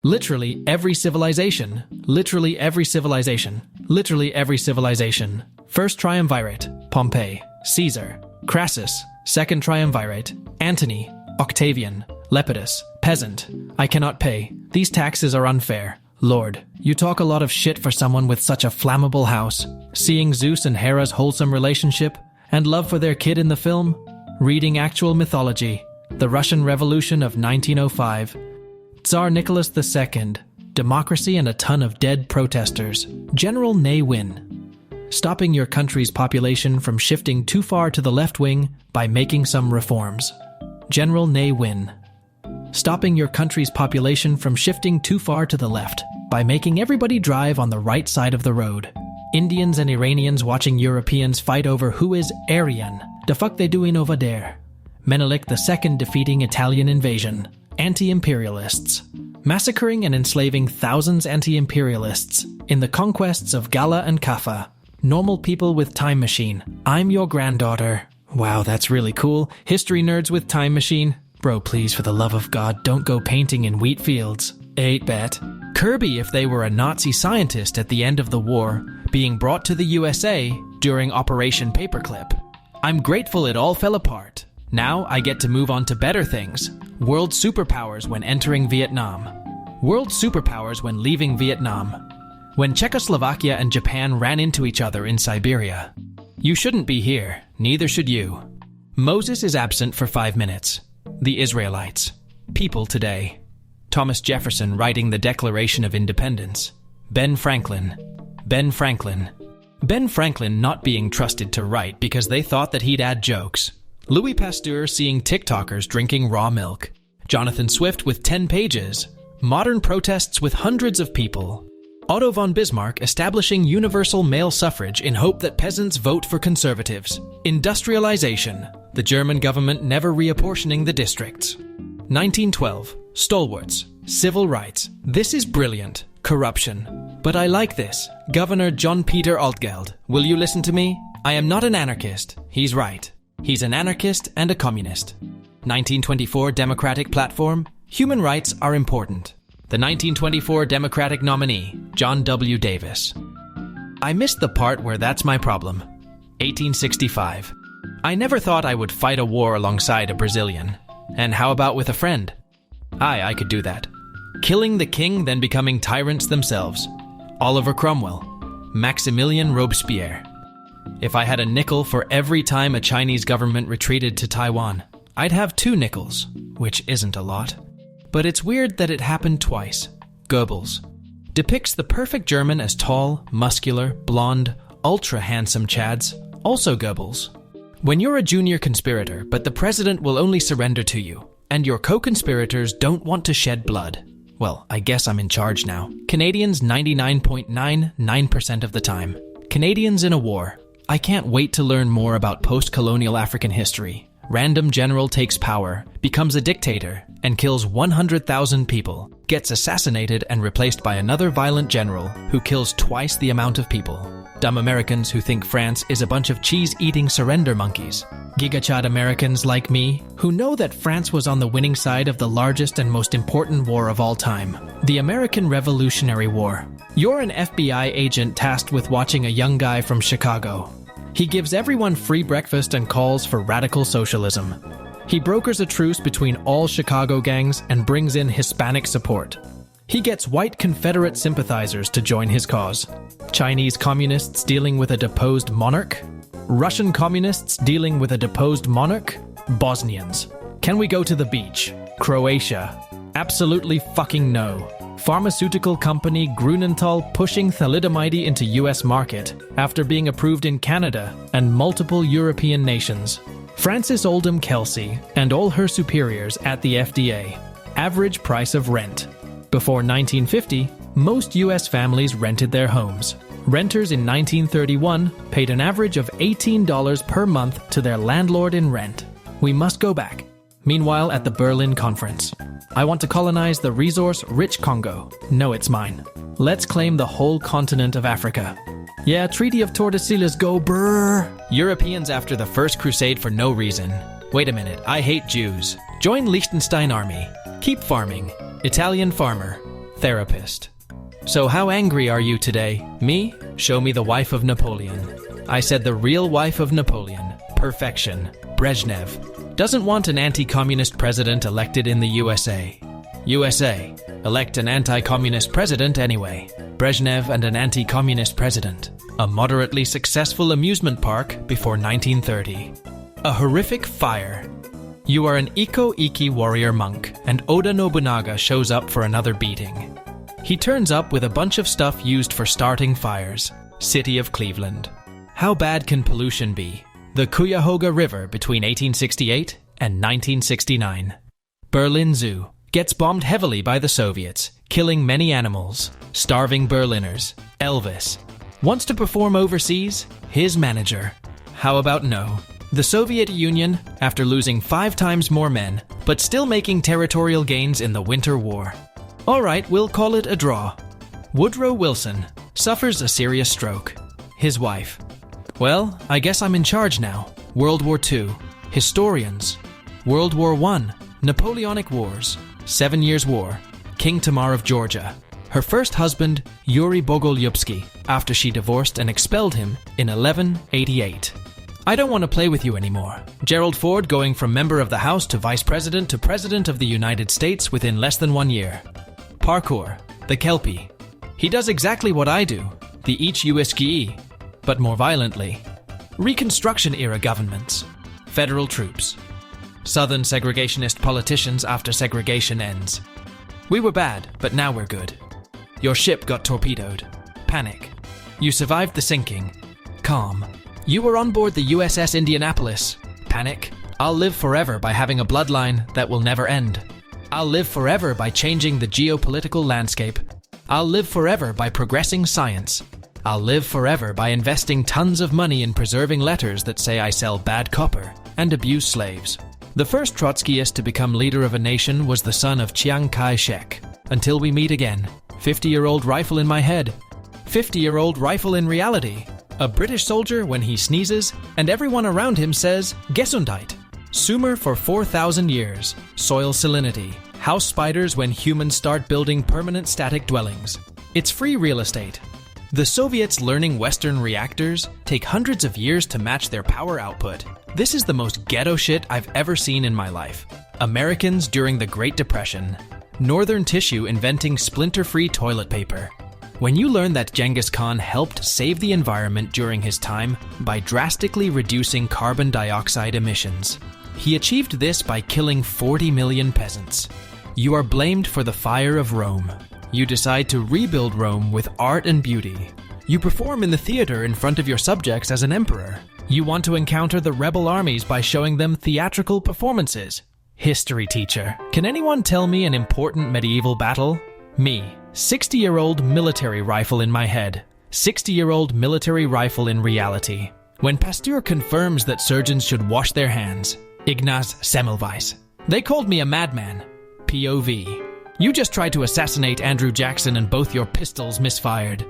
Literally every civilization. Literally every civilization. Literally every civilization. First triumvirate, Pompey, Caesar, Crassus. Second triumvirate, Antony, Octavian, Lepidus, peasant. I cannot pay. These taxes are unfair. Lord, you talk a lot of shit for someone with such a flammable house. Seeing Zeus and Hera's wholesome relationship and love for their kid in the film. Reading actual mythology. The Russian Revolution of 1905. Tsar Nicholas II. Democracy and a ton of dead protesters. General Ne Win. Stopping your country's population from shifting too far to the left wing by making some reforms. General Ne Win. Stopping your country's population from shifting too far to the left by making everybody drive on the right side of the road. Indians and Iranians watching Europeans fight over who is Aryan. The fuck they doing over there? Menelik II defeating Italian invasion. Anti-imperialists. Massacring and enslaving thousands anti-imperialists in the conquests of Gala and Kaffa. Normal people with time machine. I'm your granddaughter. Wow, that's really cool. History nerds with time machine. Bro, please, for the love of God, don't go painting in wheat fields. 8-bet. Kirby if they were a Nazi scientist at the end of the war, being brought to the USA during Operation Paperclip. I'm grateful it all fell apart. Now I get to move on to better things. World superpowers when entering Vietnam. World superpowers when leaving Vietnam. When Czechoslovakia and Japan ran into each other in Siberia. You shouldn't be here, neither should you. Moses is absent for 5 minutes. The Israelites. People today. Thomas Jefferson writing the Declaration of Independence. Ben Franklin. Ben Franklin. Ben Franklin not being trusted to write because they thought that he'd add jokes. Louis Pasteur seeing TikTokers drinking raw milk. Jonathan Swift with 10 pages. Modern protests with hundreds of people. Otto von Bismarck establishing universal male suffrage in hope that peasants vote for conservatives. Industrialization. The German government never reapportioning the districts. 1912. Stalwarts. Civil rights. This is brilliant. Corruption. But I like this. Governor John Peter Altgeld. Will you listen to me? I am not an anarchist. He's right. He's an anarchist and a communist. 1924 Democratic Platform. Human rights are important. The 1924 Democratic nominee, John W. Davis. I missed the part where that's my problem. 1865. I never thought I would fight a war alongside a Brazilian. And how about with a friend? I could do that. Killing the king, then becoming tyrants themselves. Oliver Cromwell. Maximilien Robespierre. If I had a nickel for every time a Chinese government retreated to Taiwan, I'd have 2 nickels, which isn't a lot. But it's weird that it happened twice. Goebbels. Depicts the perfect German as tall, muscular, blonde, ultra-handsome chads. Also Goebbels. When you're a junior conspirator, but the president will only surrender to you, and your co-conspirators don't want to shed blood. Well, I guess I'm in charge now. Canadians 99.99% of the time. Canadians in a war. I can't wait to learn more about post-colonial African history. Random general takes power, becomes a dictator, and kills 100,000 people, gets assassinated and replaced by another violent general who kills twice the amount of people. Dumb Americans who think France is a bunch of cheese-eating surrender monkeys. Gigachad Americans like me who know that France was on the winning side of the largest and most important war of all time, the American Revolutionary War. You're an FBI agent tasked with watching a young guy from Chicago. He gives everyone free breakfast and calls for radical socialism. He brokers a truce between all Chicago gangs and brings in Hispanic support. He gets white Confederate sympathizers to join his cause. Chinese communists dealing with a deposed monarch? Russian communists dealing with a deposed monarch? Bosnians. Can we go to the beach? Croatia. Absolutely fucking no. Pharmaceutical company Grunenthal pushing thalidomide into US market after being approved in Canada and multiple European nations. Frances Oldham Kelsey and all her superiors at the FDA. Average price of rent. Before 1950, most US families rented their homes. Renters in 1931 paid an average of $18 per month to their landlord in rent. We must go back. Meanwhile, at the Berlin Conference, I want to colonize the resource-rich Congo. No, it's mine. Let's claim the whole continent of Africa. Yeah, Treaty of Tordesillas, go brrr. Europeans after the First Crusade for no reason. Wait a minute, I hate Jews. Join Liechtenstein army. Keep farming. Italian farmer. Therapist. So how angry are you today? Me? Show me the wife of Napoleon. I said the real wife of Napoleon. Perfection. Brezhnev. Doesn't want an anti-communist president elected in the USA. USA. Elect an anti-communist president anyway. Brezhnev and an anti-communist president. A moderately successful amusement park before 1930. A horrific fire. You are an Iko-Iki warrior monk, and Oda Nobunaga shows up for another beating. He turns up with a bunch of stuff used for starting fires. City of Cleveland. How bad can pollution be? The Cuyahoga River between 1868 and 1969. Berlin Zoo. Gets bombed heavily by the Soviets, killing many animals. Starving Berliners. Elvis. Wants to perform overseas? His manager. How about no? The Soviet Union, after losing 5 times more men, but still making territorial gains in the Winter War. Alright, we'll call it a draw. Woodrow Wilson suffers a serious stroke. His wife. Well, I guess I'm in charge now. World War II. Historians. World War I. Napoleonic Wars. 7 Years' War. King Tamar of Georgia. Her first husband, Yuri Bogolyubsky, after she divorced and expelled him in 1188. I don't want to play with you anymore. Gerald Ford going from member of the House to Vice President to President of the United States within less than 1 year. Parkour. The Kelpie. He does exactly what I do. The Ichi-USGE. But more violently. Reconstruction-era governments. Federal troops. Southern segregationist politicians after segregation ends. We were bad, but now we're good. Your ship got torpedoed. Panic. You survived the sinking. Calm. You were on board the USS Indianapolis. Panic. I'll live forever by having a bloodline that will never end. I'll live forever by changing the geopolitical landscape. I'll live forever by progressing science. I'll live forever by investing tons of money in preserving letters that say I sell bad copper and abuse slaves. The first Trotskyist to become leader of a nation was the son of Chiang Kai-shek. Until we meet again. 50-year-old rifle in my head. 50-year-old rifle in reality. A British soldier when he sneezes, and everyone around him says, Gesundheit. Sumer for 4,000 years. Soil salinity. House spiders when humans start building permanent static dwellings. It's free real estate. The Soviets learning Western reactors take hundreds of years to match their power output. This is the most ghetto shit I've ever seen in my life. Americans during the Great Depression. Northern Tissue inventing splinter-free toilet paper. When you learn that Genghis Khan helped save the environment during his time by drastically reducing carbon dioxide emissions. He achieved this by killing 40 million peasants. You are blamed for the fire of Rome. You decide to rebuild Rome with art and beauty. You perform in the theater in front of your subjects as an emperor. You want to encounter the rebel armies by showing them theatrical performances. History teacher. Can anyone tell me an important medieval battle? Me. 60-year-old military rifle in my head. 60-year-old military rifle in reality. When Pasteur confirms that surgeons should wash their hands. Ignaz Semmelweis. They called me a madman. POV. You just tried to assassinate Andrew Jackson and both your pistols misfired.